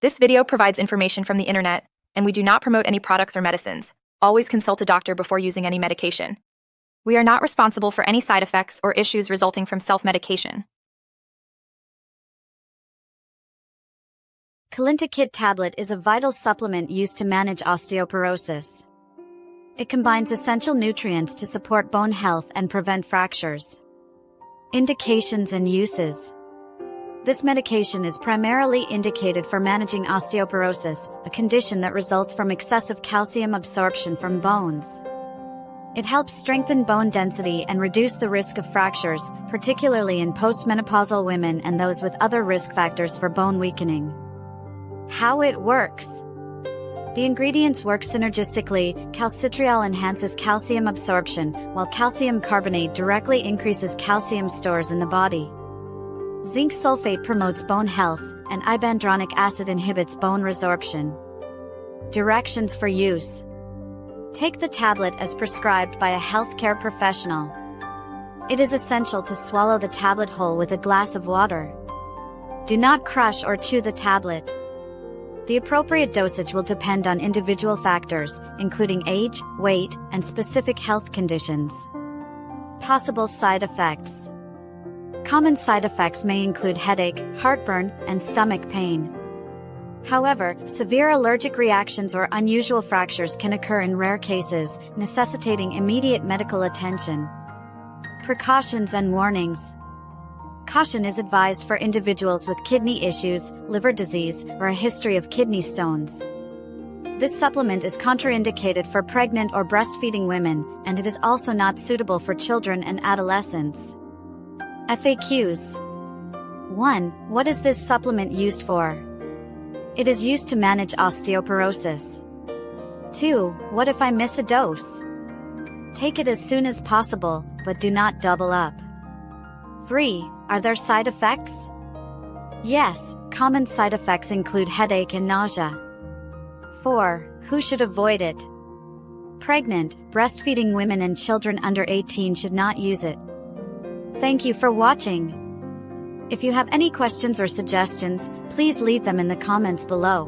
This video provides information from the internet, and we do not promote any products or medicines. Always consult a doctor before using any medication. We are not responsible for any side effects or issues resulting from self-medication. Calinta Kit Tablet is a vital supplement used to manage osteoporosis. It combines essential nutrients to support bone health and prevent fractures. Indications and uses. This medication is primarily indicated for managing osteoporosis, a condition that results from excessive calcium absorption from bones. It helps strengthen bone density and reduce the risk of fractures, particularly in postmenopausal women and those with other risk factors for bone weakening. How it works. The ingredients work synergistically. Calcitriol enhances calcium absorption, while calcium carbonate directly increases calcium stores in the body. Zinc sulphate promotes bone health, and ibandronic acid inhibits bone resorption. Directions for use. Take the tablet as prescribed by a healthcare professional. It is essential to swallow the tablet whole with a glass of water. Do not crush or chew the tablet. The appropriate dosage will depend on individual factors, including age, weight, and specific health conditions. Possible side effects. Common side effects may include headache, heartburn, and stomach pain. However, severe allergic reactions or unusual fractures can occur in rare cases, necessitating immediate medical attention. Precautions and warnings. Caution is advised for individuals with kidney issues, liver disease, or a history of kidney stones. This supplement is contraindicated for pregnant or breastfeeding women, and it is also not suitable for children and adolescents. FAQs. 1. What is this supplement used for? It is used to manage osteoporosis. 2. What if I miss a dose? Take it as soon as possible, but do not double up. 3. Are there side effects? Yes, common side effects include headache and nausea. 4. Who should avoid it? Pregnant, breastfeeding women and children under 18 should not use it. Thank you for watching. If you have any questions or suggestions, please leave them in the comments below.